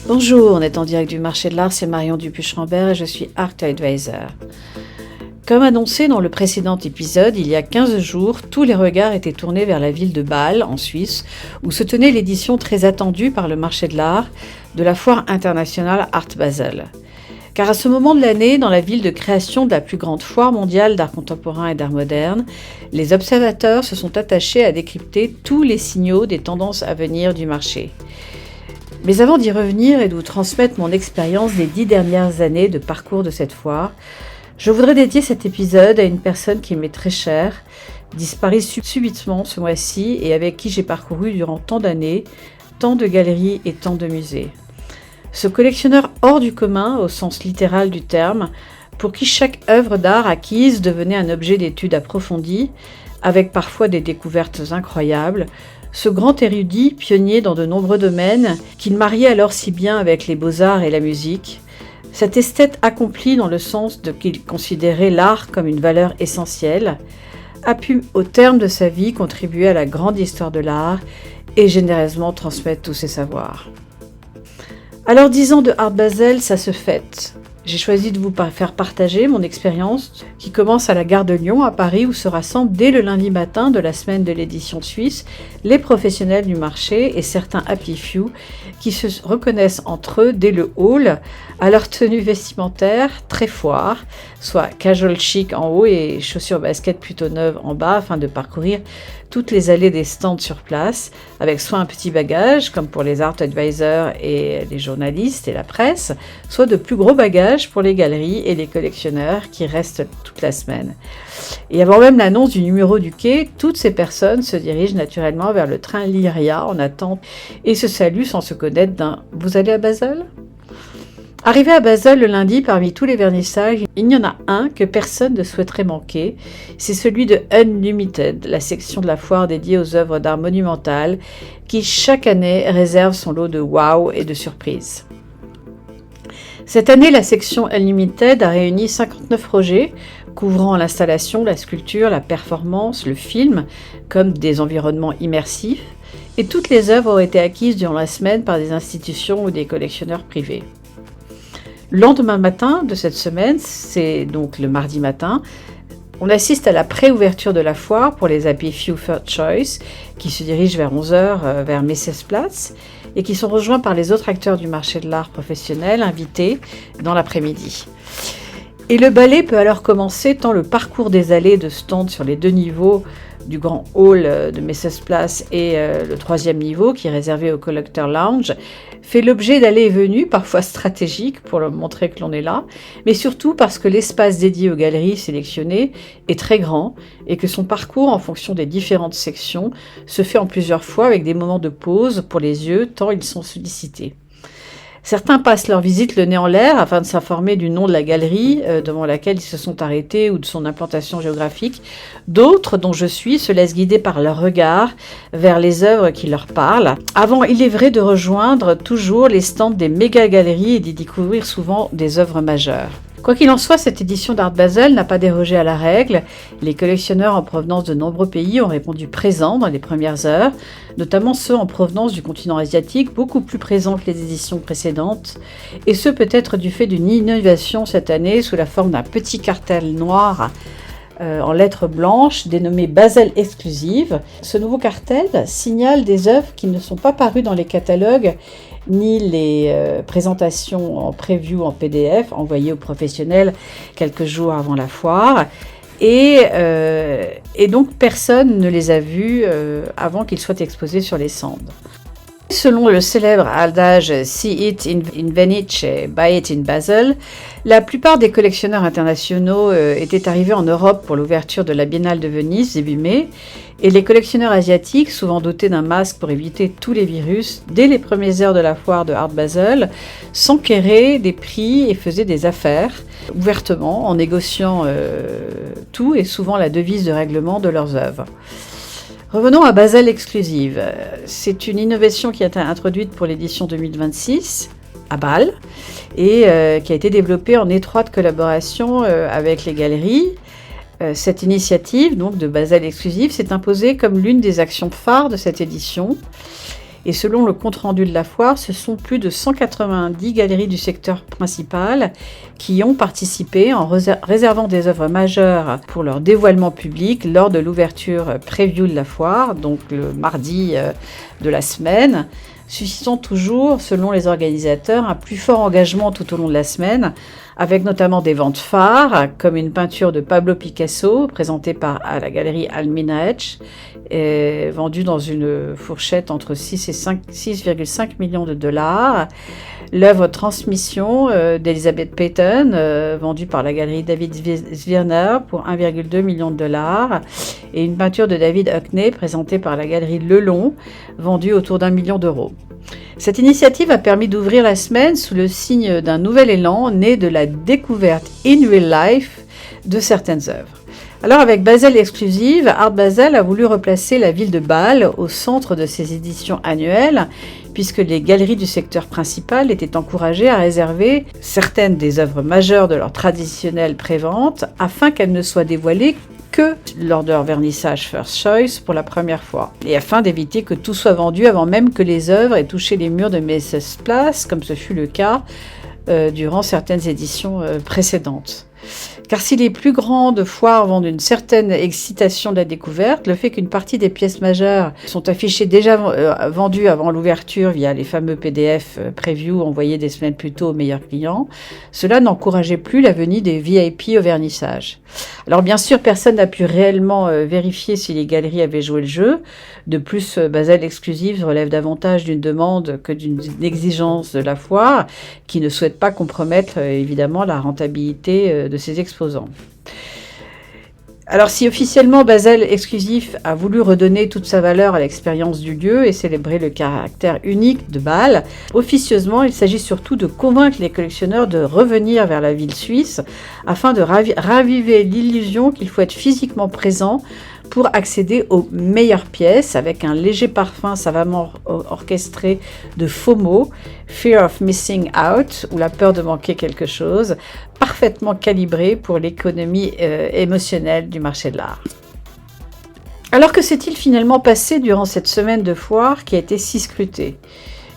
Bonjour, on est en direct du marché de l'art, c'est Marion Dupuche-Rambert et je suis Art Advisor. Comme annoncé dans le précédent épisode, il y a 15 jours, tous les regards étaient tournés vers la ville de Bâle, en Suisse, où se tenait l'édition très attendue par le marché de l'art de la foire internationale Art Basel. Car à ce moment de l'année, dans la ville de création de la plus grande foire mondiale d'art contemporain et d'art moderne, les observateurs se sont attachés à décrypter tous les signaux des tendances à venir du marché. Mais avant d'y revenir et de vous transmettre mon expérience des 10 dernières années de parcours de cette foire, je voudrais dédier cet épisode à une personne qui m'est très chère, disparue subitement ce mois-ci et avec qui j'ai parcouru durant tant d'années, tant de galeries et tant de musées. Ce collectionneur hors du commun, au sens littéral du terme, pour qui chaque œuvre d'art acquise devenait un objet d'étude approfondie, avec parfois des découvertes incroyables, ce grand érudit, pionnier dans de nombreux domaines, qu'il mariait alors si bien avec les beaux-arts et la musique, cet esthète accompli dans le sens de qu'il considérait l'art comme une valeur essentielle, a pu, au terme de sa vie, contribuer à la grande histoire de l'art et généreusement transmettre tous ses savoirs. Alors 10 ans de Art Basel, ça se fête. J'ai choisi de vous faire partager mon expérience qui commence à la gare de Lyon à Paris où se rassemblent dès le lundi matin de la semaine de l'édition suisse les professionnels du marché et certains happy few qui se reconnaissent entre eux dès le hall à leur tenue vestimentaire très foire, soit casual chic en haut et chaussures basket plutôt neuves en bas afin de parcourir toutes les allées des stands sur place, avec soit un petit bagage, comme pour les art advisors et les journalistes et la presse, soit de plus gros bagages pour les galeries et les collectionneurs qui restent toute la semaine. Et avant même l'annonce du numéro du quai, toutes ces personnes se dirigent naturellement vers le train Lyria en attente et se saluent sans se connaître d'un « Vous allez à Basel ?» Arrivé à Basel le lundi, parmi tous les vernissages, il y en a un que personne ne souhaiterait manquer. C'est celui de Unlimited, la section de la foire dédiée aux œuvres d'art monumentales, qui chaque année réserve son lot de wow et de surprises. Cette année, la section Unlimited a réuni 59 projets, couvrant l'installation, la sculpture, la performance, le film, comme des environnements immersifs, et toutes les œuvres ont été acquises durant la semaine par des institutions ou des collectionneurs privés. Le lendemain matin de cette semaine, c'est donc le mardi matin, on assiste à la pré-ouverture de la foire pour les Happy Few Third Choice qui se dirigent vers 11h vers Messersplatz et qui sont rejoints par les autres acteurs du marché de l'art professionnel invités dans l'après-midi. Et le ballet peut alors commencer tant le parcours des allées de stands sur les 2 niveaux du grand hall de Messersplatz et le 3e niveau qui est réservé au Collector Lounge fait l'objet d'allées et venues, parfois stratégiques pour leur montrer que l'on est là, mais surtout parce que l'espace dédié aux galeries sélectionnées est très grand et que son parcours en fonction des différentes sections se fait en plusieurs fois avec des moments de pause pour les yeux tant ils sont sollicités. Certains passent leur visite le nez en l'air afin de s'informer du nom de la galerie devant laquelle ils se sont arrêtés ou de son implantation géographique. D'autres, dont je suis, se laissent guider par leur regard vers les œuvres qui leur parlent, avant, il est vrai, de rejoindre toujours les stands des méga-galeries et d'y découvrir souvent des œuvres majeures. Quoi qu'il en soit, cette édition d'Art Basel n'a pas dérogé à la règle. Les collectionneurs en provenance de nombreux pays ont répondu présents dans les premières heures, notamment ceux en provenance du continent asiatique, beaucoup plus présents que les éditions précédentes, et ce peut-être du fait d'une innovation cette année sous la forme d'un petit cartel noir en lettres blanches dénommé Basel Exclusive. Ce nouveau cartel signale des œuvres qui ne sont pas parues dans les catalogues ni les présentations en preview en PDF envoyées aux professionnels quelques jours avant la foire. Et donc personne ne les a vus avant qu'ils soient exposés sur les stands. Selon le célèbre adage « See it in Venice, buy it in Basel », la plupart des collectionneurs internationaux étaient arrivés en Europe pour l'ouverture de la Biennale de Venise début mai, et les collectionneurs asiatiques, souvent dotés d'un masque pour éviter tous les virus, dès les premières heures de la foire de Art Basel, s'enquéraient des prix et faisaient des affaires ouvertement en négociant tout et souvent la devise de règlement de leurs œuvres. Revenons à Basel Exclusive. C'est une innovation qui a été introduite pour l'édition 2026 à Bâle et qui a été développée en étroite collaboration avec les galeries. Cette initiative, donc de Basel Exclusive, s'est imposée comme l'une des actions phares de cette édition. Et selon le compte-rendu de la foire, ce sont plus de 190 galeries du secteur principal qui ont participé en réservant des œuvres majeures pour leur dévoilement public lors de l'ouverture preview de la foire, donc le mardi de la semaine, suscitant toujours, selon les organisateurs, un plus fort engagement tout au long de la semaine, avec notamment des ventes phares, comme une peinture de Pablo Picasso, présentée à la galerie Alminaech, vendue dans une fourchette entre 6,5 millions de dollars. L'œuvre Transmission d'Elizabeth Peyton, vendue par la galerie David Zwirner pour 1,2 million de dollars. Et une peinture de David Hockney, présentée par la galerie Lelon, vendue autour d'1 million d'euros. Cette initiative a permis d'ouvrir la semaine sous le signe d'un nouvel élan né de la découverte in real life de certaines œuvres. Alors avec Basel Exclusive, Art Basel a voulu replacer la ville de Bâle au centre de ses éditions annuelles, puisque les galeries du secteur principal étaient encouragées à réserver certaines des œuvres majeures de leur traditionnelle prévente afin qu'elles ne soient dévoilées que lors de leur vernissage First Choice pour la première fois, et afin d'éviter que tout soit vendu avant même que les œuvres aient touché les murs de Messe Place, comme ce fut le cas durant certaines éditions précédentes. Car si les plus grandes foires vendent une certaine excitation de la découverte, le fait qu'une partie des pièces majeures sont affichées déjà vendues avant l'ouverture via les fameux PDF preview envoyés des semaines plus tôt aux meilleurs clients, cela n'encourageait plus la venue des VIP au vernissage. Alors bien sûr, personne n'a pu réellement vérifier si les galeries avaient joué le jeu. De plus, Basel Exclusive relève davantage d'une demande que d'une exigence de la foire, qui ne souhaite pas compromettre évidemment la rentabilité de ses exposants. Alors si officiellement Basel Exclusif a voulu redonner toute sa valeur à l'expérience du lieu et célébrer le caractère unique de Bâle, officieusement il s'agit surtout de convaincre les collectionneurs de revenir vers la ville suisse afin de raviver l'illusion qu'il faut être physiquement présent pour accéder aux meilleures pièces avec un léger parfum savamment orchestré de FOMO, Fear of Missing Out, ou la peur de manquer quelque chose, parfaitement calibré pour l'économie émotionnelle du marché de l'art. Alors que s'est-il finalement passé durant cette semaine de foire qui a été si scrutée ?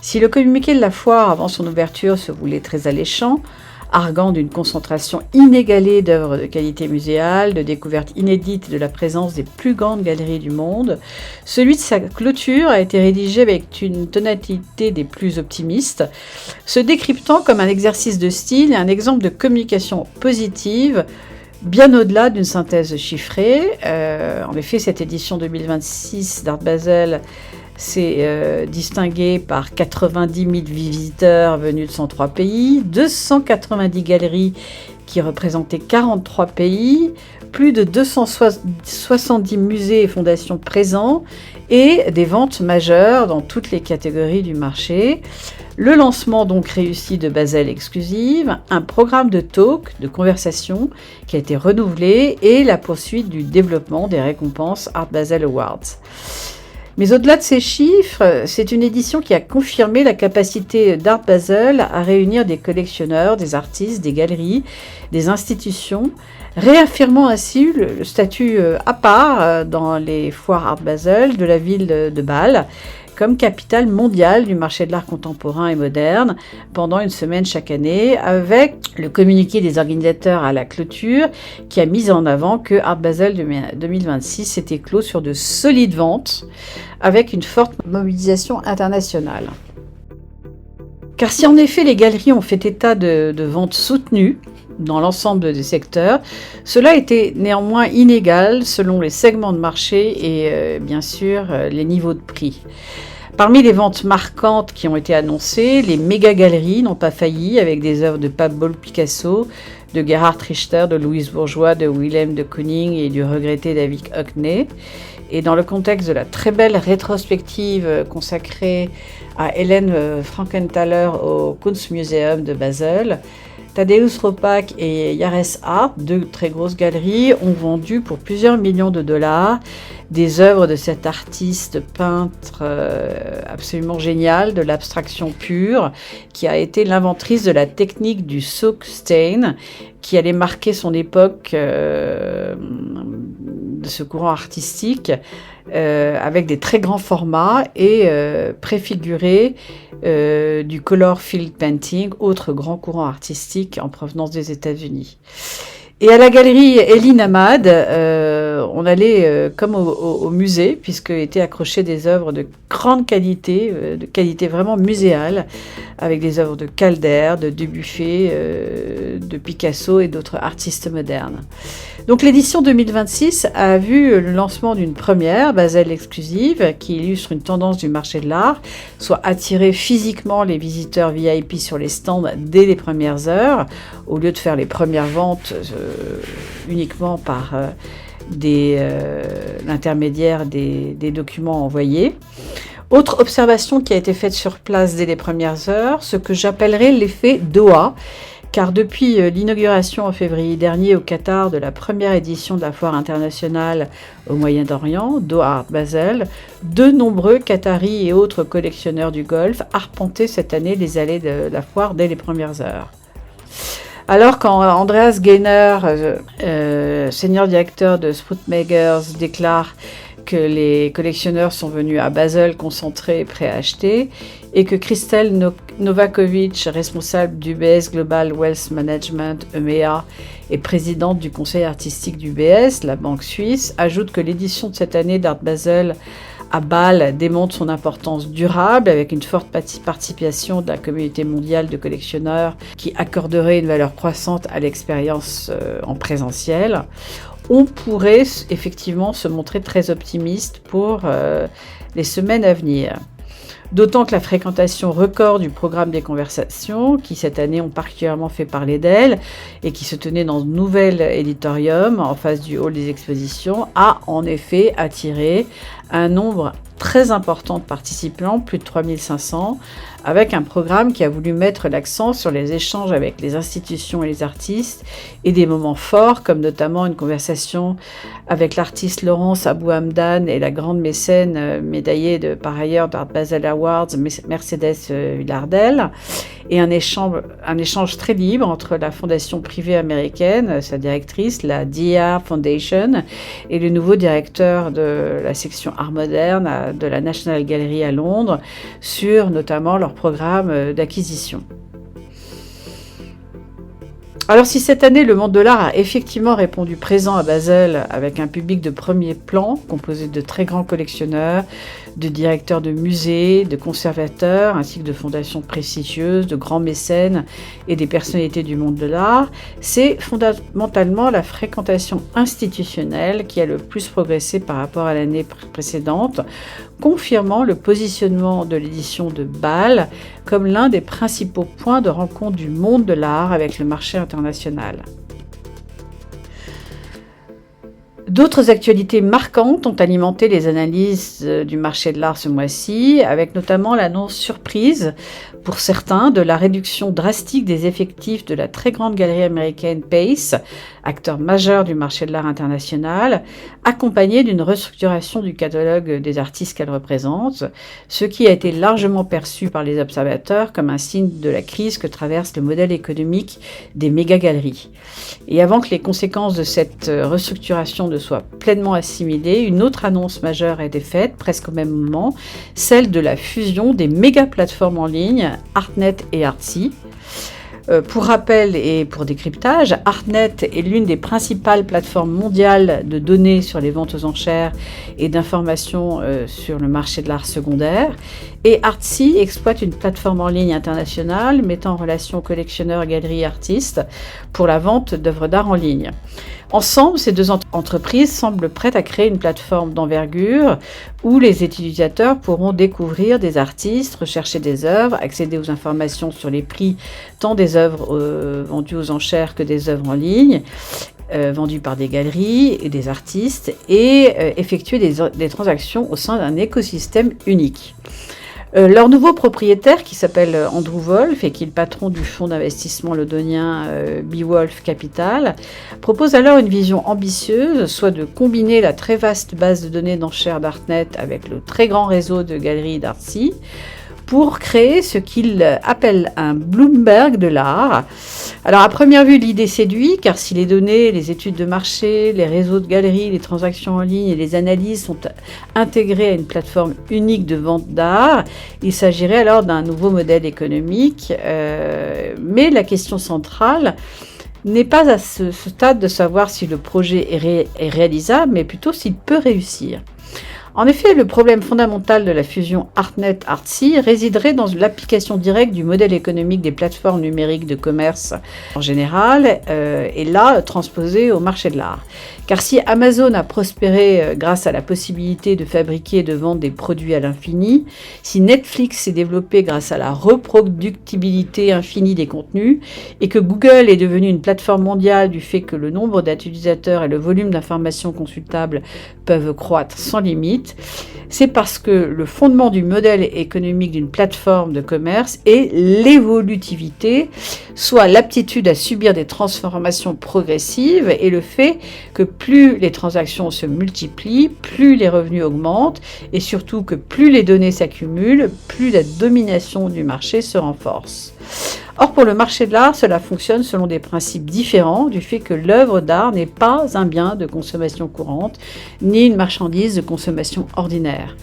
Si le communiqué de la foire avant son ouverture se voulait très alléchant, arguant d'une concentration inégalée d'œuvres de qualité muséale, de découvertes inédites de la présence des plus grandes galeries du monde, celui de sa clôture a été rédigé avec une tonalité des plus optimistes, se décryptant comme un exercice de style et un exemple de communication positive, bien au-delà d'une synthèse chiffrée. En effet, cette édition 2026 d'Art Basel s'est distingué par 90 000 visiteurs venus de 103 pays, 290 galeries qui représentaient 43 pays, plus de 270 musées et fondations présents et des ventes majeures dans toutes les catégories du marché. Le lancement donc réussi de Basel Exclusive, un programme de talk, de conversation qui a été renouvelé et la poursuite du développement des récompenses Art Basel Awards. Mais au-delà de ces chiffres, c'est une édition qui a confirmé la capacité d'Art Basel à réunir des collectionneurs, des artistes, des galeries, des institutions, réaffirmant ainsi le statut à part dans les foires Art Basel de la ville de Bâle, comme capitale mondiale du marché de l'art contemporain et moderne pendant une semaine chaque année, avec le communiqué des organisateurs à la clôture qui a mis en avant que Art Basel 2026 s'était clos sur de solides ventes avec une forte mobilisation internationale. Car si en effet les galeries ont fait état de ventes soutenues dans l'ensemble des secteurs, cela était néanmoins inégal selon les segments de marché et bien sûr les niveaux de prix. Parmi les ventes marquantes qui ont été annoncées, les méga-galeries n'ont pas failli avec des œuvres de Pablo Picasso, de Gerhard Richter, de Louise Bourgeois, de Willem de Kooning et du regretté David Hockney. Et dans le contexte de la très belle rétrospective consacrée à Hélène Frankenthaler au Kunstmuseum de Basel, Tadeusz Ropac et Jares Art, deux très grosses galeries, ont vendu pour plusieurs millions de dollars des œuvres de cet artiste peintre absolument génial, de l'abstraction pure, qui a été l'inventrice de la technique du soak stain, qui allait marquer son époque de ce courant artistique, avec des très grands formats et préfiguré du color field painting, autre grand courant artistique en provenance des États-Unis. Et à la galerie Elie Hamad, on allait comme au musée, puisque étaient accrochées des œuvres de grande qualité, de qualité vraiment muséale, avec des œuvres de Calder, de Dubuffet, de Picasso et d'autres artistes modernes. Donc l'édition 2026 a vu le lancement d'une première, Basel exclusive, qui illustre une tendance du marché de l'art, soit attirer physiquement les visiteurs VIP sur les stands dès les premières heures, au lieu de faire les premières ventes uniquement par l'intermédiaire des documents envoyés. Autre observation qui a été faite sur place dès les premières heures, ce que j'appellerais l'effet Doha, car depuis l'inauguration en février dernier au Qatar de la première édition de la foire internationale au Moyen-Orient, Doha Art Basel, de nombreux Qataris et autres collectionneurs du Golfe arpentaient cette année les allées de la foire dès les premières heures. Alors quand Andreas Gainer, senior directeur de Spootmakers, déclare que les collectionneurs sont venus à Basel concentrés et prêts à acheter, et que Christel Novakovic, responsable d'UBS Global Wealth Management EMEA et présidente du conseil artistique d'UBS, la banque suisse, ajoute que l'édition de cette année d'Art Basel à Bâle démontre son importance durable avec une forte participation de la communauté mondiale de collectionneurs qui accorderait une valeur croissante à l'expérience en présentiel. On pourrait effectivement se montrer très optimiste pour les semaines à venir. D'autant que la fréquentation record du programme des conversations, qui cette année ont particulièrement fait parler d'elle et qui se tenait dans un nouvel éditorium en face du hall des expositions, a en effet attiré un nombre très important de participants, plus de 3500, avec un programme qui a voulu mettre l'accent sur les échanges avec les institutions et les artistes et des moments forts, comme notamment une conversation avec l'artiste Laurence Abou Hamdan et la grande mécène médaillée par ailleurs d'Art Basel Awards, Mercedes Villardel, et un échange très libre entre la fondation privée américaine, sa directrice, la DIA Foundation, et le nouveau directeur de la section art moderne de la National Gallery à Londres, sur notamment leur programme d'acquisition. Alors si cette année le monde de l'art a effectivement répondu présent à Basel avec un public de premier plan composé de très grands collectionneurs, de directeurs de musées, de conservateurs ainsi que de fondations prestigieuses, de grands mécènes et des personnalités du monde de l'art, c'est fondamentalement la fréquentation institutionnelle qui a le plus progressé par rapport à l'année précédente, confirmant le positionnement de l'édition de Bâle comme l'un des principaux points de rencontre du monde de l'art avec le marché international. D'autres actualités marquantes ont alimenté les analyses du marché de l'art ce mois-ci, avec notamment l'annonce surprise pour certains de la réduction drastique des effectifs de la très grande galerie américaine Pace, acteur majeur du marché de l'art international, accompagnée d'une restructuration du catalogue des artistes qu'elle représente, ce qui a été largement perçu par les observateurs comme un signe de la crise que traverse le modèle économique des méga-galeries. Et avant que les conséquences de cette restructuration ne soient pleinement assimilées, une autre annonce majeure a été faite, presque au même moment, celle de la fusion des méga-plateformes en ligne Artnet et Artsy. Pour rappel et pour décryptage, Artnet est l'une des principales plateformes mondiales de données sur les ventes aux enchères et d'informations sur le marché de l'art secondaire. Et Artsy exploite une plateforme en ligne internationale mettant en relation collectionneurs, galeries et artistes pour la vente d'œuvres d'art en ligne. Ensemble, ces deux entreprises semblent prêtes à créer une plateforme d'envergure où les utilisateurs pourront découvrir des artistes, rechercher des œuvres, accéder aux informations sur les prix tant des œuvres vendues aux enchères que des œuvres en ligne, vendues par des galeries et des artistes, et effectuer des transactions au sein d'un écosystème unique. Leur nouveau propriétaire, qui s'appelle Andrew Wolf et qui est le patron du fonds d'investissement londonien Beowulf Capital, propose alors une vision ambitieuse, soit de combiner la très vaste base de données d'enchères d'Artnet avec le très grand réseau de galeries d'Artsy, pour créer ce qu'il appelle un Bloomberg de l'art. Alors à première vue, l'idée séduit, car si les données, les études de marché, les réseaux de galeries, les transactions en ligne et les analyses sont intégrés à une plateforme unique de vente d'art, il s'agirait alors d'un nouveau modèle économique. Mais la question centrale n'est pas à ce stade de savoir si le projet est réalisable, mais plutôt s'il peut réussir. En effet, le problème fondamental de la fusion Artnet-Artsy résiderait dans l'application directe du modèle économique des plateformes numériques de commerce en général, et là transposé au marché de l'art. Car si Amazon a prospéré grâce à la possibilité de fabriquer et de vendre des produits à l'infini, si Netflix s'est développé grâce à la reproductibilité infinie des contenus, et que Google est devenu une plateforme mondiale du fait que le nombre d'utilisateurs et le volume d'informations consultables peuvent croître sans limite, c'est parce que le fondement du modèle économique d'une plateforme de commerce est l'évolutivité, soit l'aptitude à subir des transformations progressives et le fait que plus les transactions se multiplient, plus les revenus augmentent et surtout que plus les données s'accumulent, plus la domination du marché se renforce. Or, pour le marché de l'art, cela fonctionne selon des principes différents du fait que l'œuvre d'art n'est pas un bien de consommation courante, ni une marchandise de consommation ordinaire.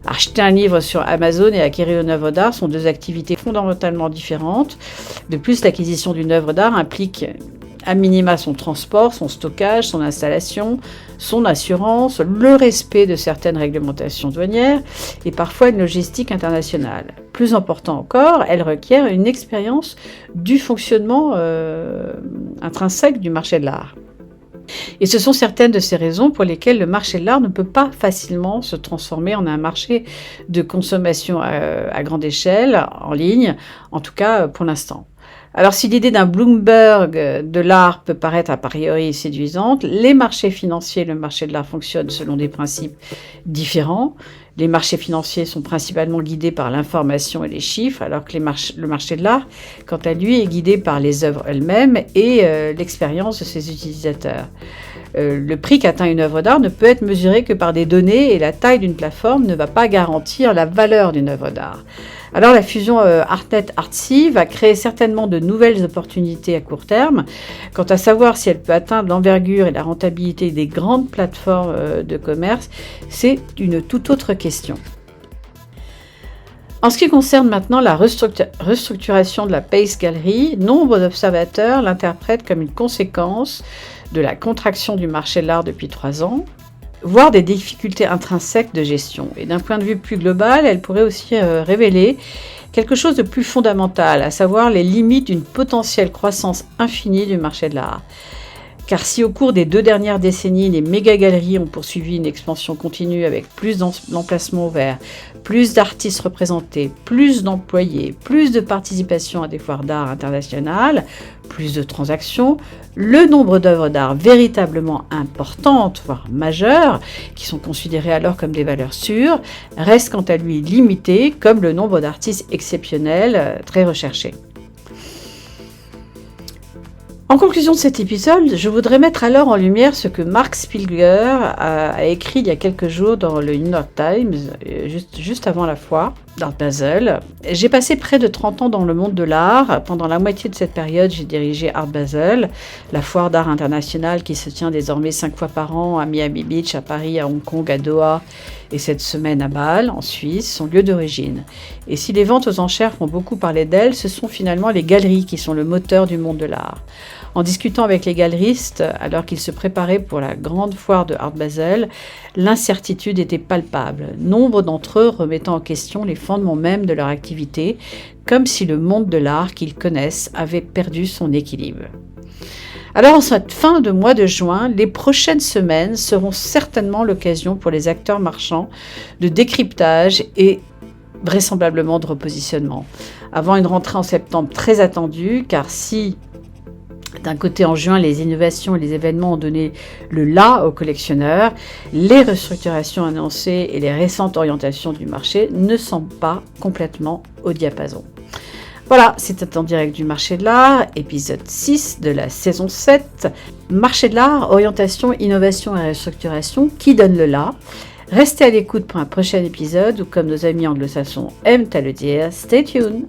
Acheter un livre sur Amazon et acquérir une œuvre d'art sont deux activités fondamentalement différentes. De plus, l'acquisition d'une œuvre d'art implique à minima son transport, son stockage, son installation, son assurance, le respect de certaines réglementations douanières et parfois une logistique internationale. Plus important encore, elle requiert une expérience du fonctionnement intrinsèque du marché de l'art. Et ce sont certaines de ces raisons pour lesquelles le marché de l'art ne peut pas facilement se transformer en un marché de consommation à grande échelle, en ligne, en tout cas pour l'instant. Alors si l'idée d'un Bloomberg de l'art peut paraître a priori séduisante, les marchés financiers et le marché de l'art fonctionnent selon des principes différents. Les marchés financiers sont principalement guidés par l'information et les chiffres, alors que le marché de l'art, quant à lui, est guidé par les œuvres elles-mêmes et l'expérience de ses utilisateurs. Le prix qu'atteint une œuvre d'art ne peut être mesuré que par des données et la taille d'une plateforme ne va pas garantir la valeur d'une œuvre d'art. Alors la fusion Artnet-Artsy va créer certainement de nouvelles opportunités à court terme. Quant à savoir si elle peut atteindre l'envergure et la rentabilité des grandes plateformes de commerce, c'est une toute autre question. En ce qui concerne maintenant la restructuration de la Pace Gallery, nombre d'observateurs l'interprètent comme une conséquence de la contraction du marché de l'art depuis 3 ans, voire des difficultés intrinsèques de gestion. Et d'un point de vue plus global, elle pourrait aussi révéler quelque chose de plus fondamental, à savoir les limites d'une potentielle croissance infinie du marché de l'art. Car si au cours des 2 dernières décennies, les méga-galeries ont poursuivi une expansion continue avec plus d'emplacements ouverts, plus d'artistes représentés, plus d'employés, plus de participation à des foires d'art internationales, plus de transactions, le nombre d'œuvres d'art véritablement importantes, voire majeures, qui sont considérées alors comme des valeurs sûres, reste quant à lui limité, comme le nombre d'artistes exceptionnels très recherchés. En conclusion de cet épisode, je voudrais mettre alors en lumière ce que Mark Spiegelhauer a écrit il y a quelques jours dans le New York Times, juste avant la foire d'Art Basel. J'ai passé près de 30 ans dans le monde de l'art. Pendant la moitié de cette période, j'ai dirigé Art Basel, la foire d'art internationale qui se tient désormais 5 fois par an à Miami Beach, à Paris, à Hong Kong, à Doha et cette semaine à Bâle, en Suisse, son lieu d'origine. Et si les ventes aux enchères font beaucoup parler d'elles, ce sont finalement les galeries qui sont le moteur du monde de l'art. En discutant avec les galeristes, alors qu'ils se préparaient pour la grande foire de Art Basel, l'incertitude était palpable, nombre d'entre eux remettant en question les fondements même de leur activité, comme si le monde de l'art qu'ils connaissent avait perdu son équilibre. Alors en cette fin de mois de juin, les prochaines semaines seront certainement l'occasion pour les acteurs marchands de décryptage et vraisemblablement de repositionnement. Avant une rentrée en septembre très attendue, car si D'un côté, en juin, les innovations et les événements ont donné le là aux collectionneurs. Les restructurations annoncées et les récentes orientations du marché ne semblent pas complètement au diapason. Voilà, c'était en direct du marché de l'art, épisode 6 de la saison 7. Marché de l'art, orientation, innovation et restructuration, qui donne le là? Restez à l'écoute pour un prochain épisode ou comme nos amis anglo-saxons aiment à le dire, stay tuned.